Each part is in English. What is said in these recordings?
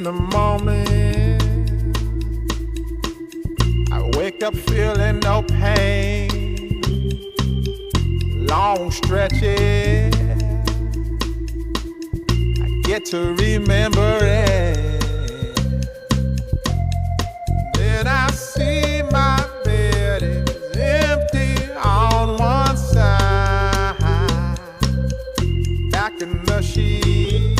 the morning, I wake up feeling no pain. Long stretches, I get to remember it. Then I see my bed is empty on one side. Back in the sheet,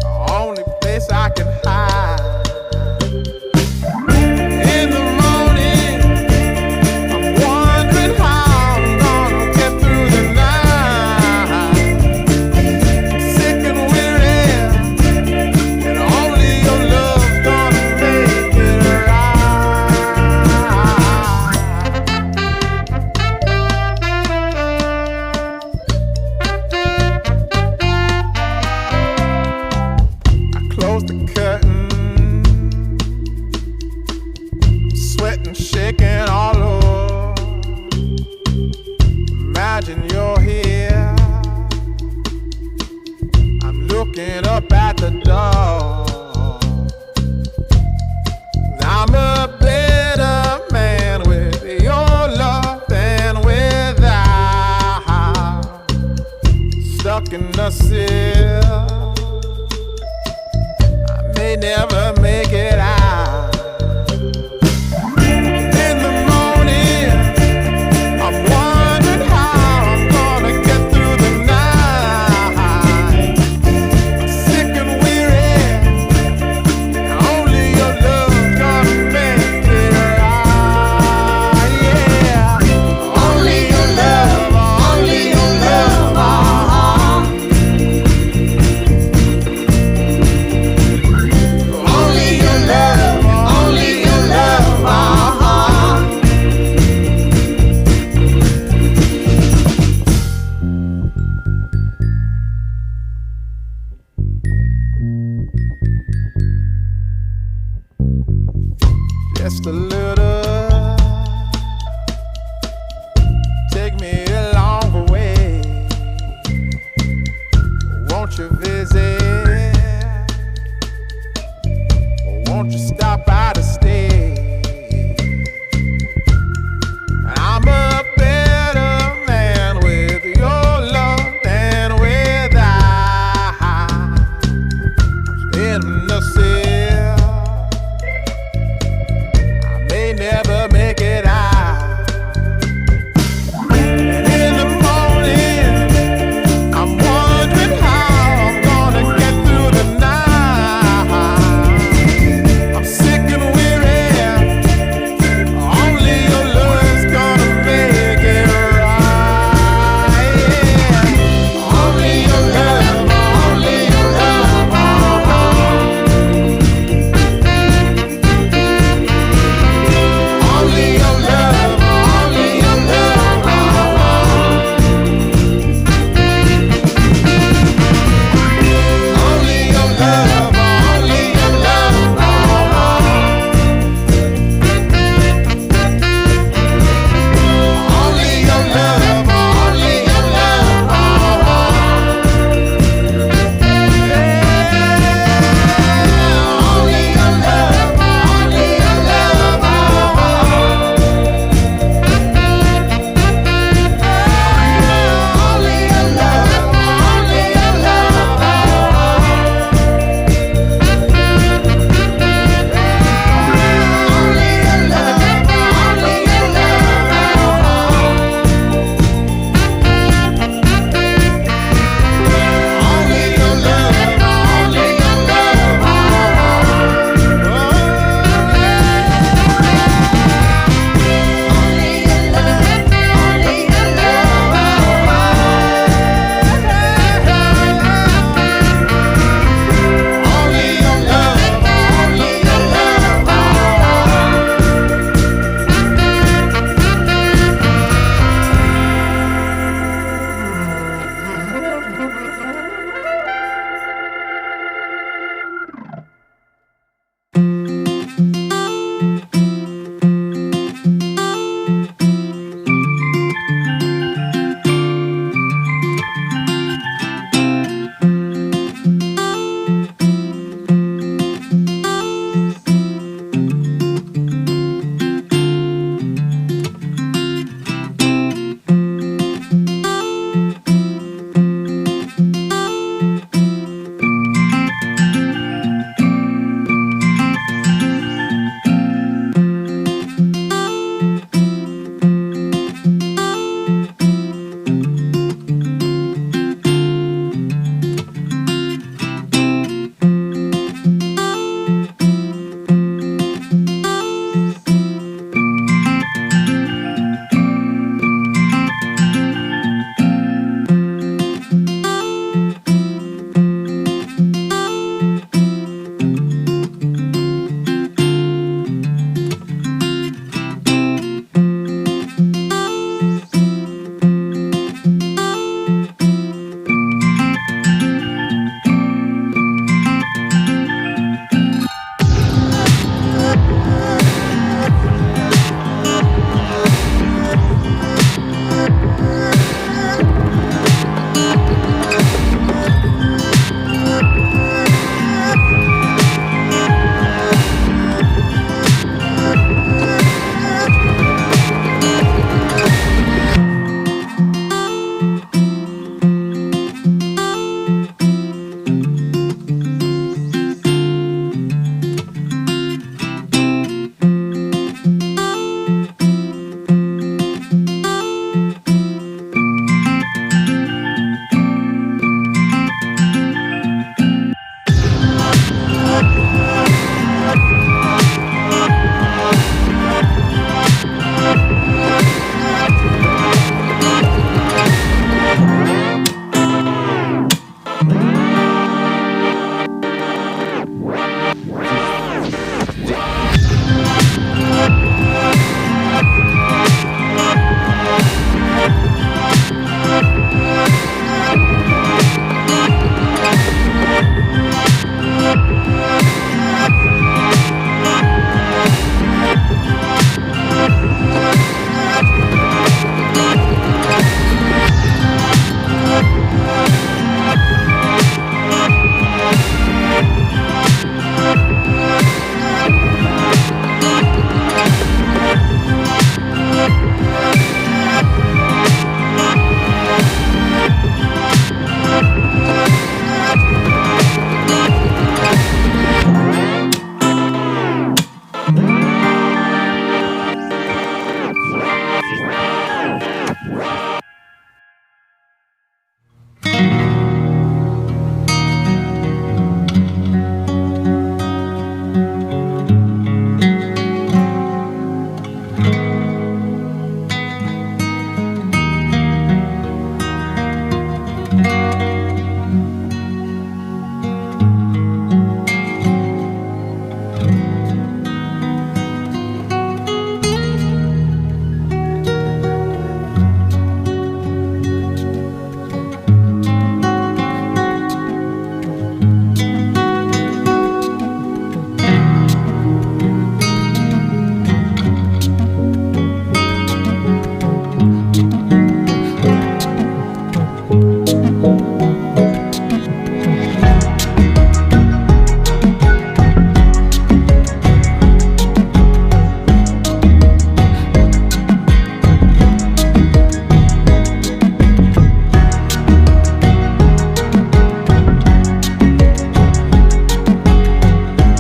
the only place I can hide. In the morning, I'm wondering how I'm gonna get through the night. Sick and weary, and only your love's gonna make it I close the curtain, sweating, shaking all over. Imagine you're here. I'm looking up at the door. I'm a better man with your love than without. Stuck in the cell, I may never make it out. In the morning, I'm wondering how I'm gonna get through the night. Sick and weary, only your love's gonna make it right. Yeah, only your love, only your love. Only your love, only your love. Just a